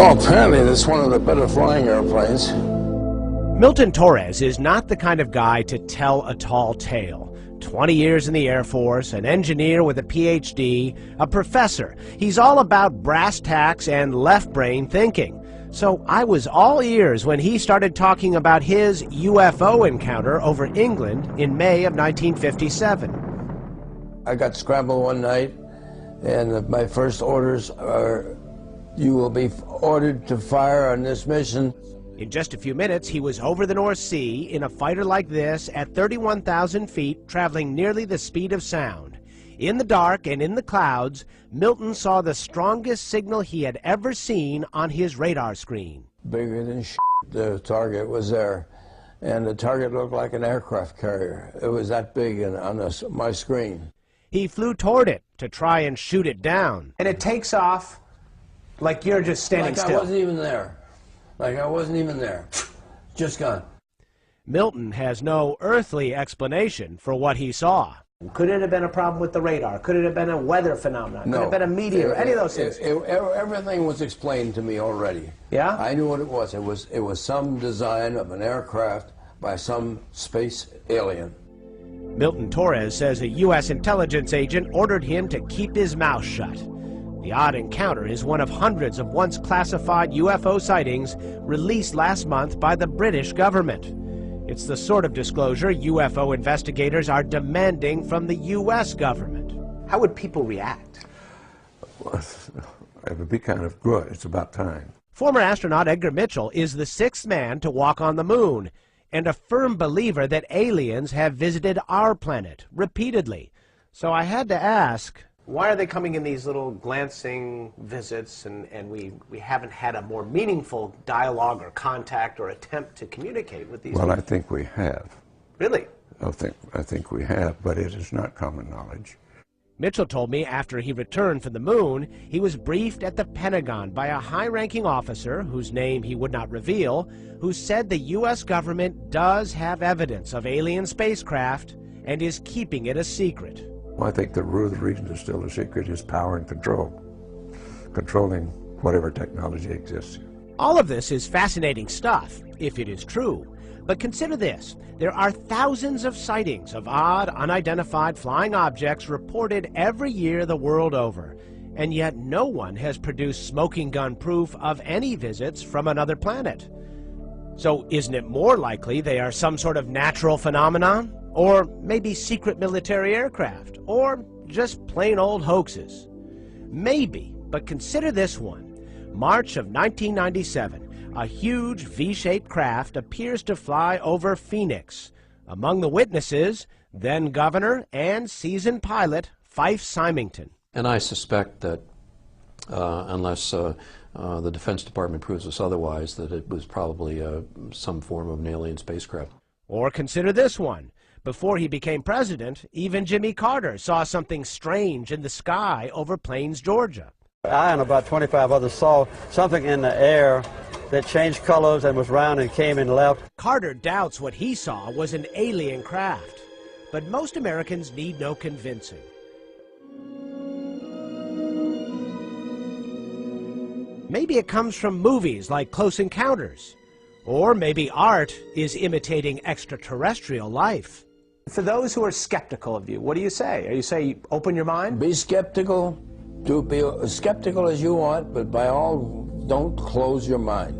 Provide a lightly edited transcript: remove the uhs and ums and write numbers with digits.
Well, apparently that's one of the better flying airplanes. Milton Torres is not the kind of guy to tell a tall tale. 20 years in the Air Force, an engineer with a PhD, a professor. He's all about brass tacks and left-brain thinking. So I was all ears when he started talking about his UFO encounter over England in May of 1957. I got scrambled one night, and my first orders are, you will be ordered to fire on this mission. In just a few minutes, he was over the North Sea in a fighter like this at 31,000 feet, traveling nearly the speed of sound. In the dark and in the clouds, Milton saw the strongest signal he had ever seen on his radar screen. Bigger than shit, the target was there, and the target looked like an aircraft carrier. It was that big on my screen. He flew toward it to try and shoot it down. And it takes off like you're just standing still. I wasn't even there. Like I wasn't even there. Just gone. Milton has no earthly explanation for what he saw. Could it have been a problem with the radar? Could it have been a weather phenomenon? No. Could it have been a meteor? Any of those things? Everything was explained to me already. Yeah? I knew what it was. It was some design of an aircraft by some space alien. Milton Torres says a U.S. intelligence agent ordered him to keep his mouth shut. The odd encounter is one of hundreds of once classified UFO sightings released last month by the British government. It's the sort of disclosure UFO investigators are demanding from the U.S. government. How would people react? Well, it would be kind of good. It's about time. Former astronaut Edgar Mitchell is the sixth man to walk on the moon and a firm believer that aliens have visited our planet repeatedly. So I had to ask, why are they coming in these little glancing visits and we haven't had a more meaningful dialogue or contact or attempt to communicate with these people? Well, I think we have. Really? I think we have, but it is not common knowledge. Mitchell told me after he returned from the moon, he was briefed at the Pentagon by a high-ranking officer, whose name he would not reveal, who said the U.S. government does have evidence of alien spacecraft and is keeping it a secret. Well, I think the reason it's still a secret is power and control, controlling whatever technology exists. All of this is fascinating stuff, if it is true. But consider this. There are thousands of sightings of odd, unidentified flying objects reported every year the world over. And yet no one has produced smoking gun proof of any visits from another planet. So isn't it more likely they are some sort of natural phenomenon? Or maybe secret military aircraft? Or just plain old hoaxes? Maybe, but consider this one. March of 1997, a huge V-shaped craft appears to fly over Phoenix. Among the witnesses, then Governor and seasoned pilot Fife Symington. And I suspect that unless the Defense Department proves us otherwise, that it was probably some form of an alien spacecraft. Or consider this one. Before he became president, even Jimmy Carter saw something strange in the sky over Plains, Georgia. I and about 25 others saw something in the air that changed colors and was round and came and left. Carter doubts what he saw was an alien craft, but most Americans need no convincing. Maybe it comes from movies like Close Encounters, or maybe art is imitating extraterrestrial life. For those who are skeptical of you, what do you say? Are you say open your mind? Be skeptical. Do be as skeptical as you want, but by all, don't close your mind.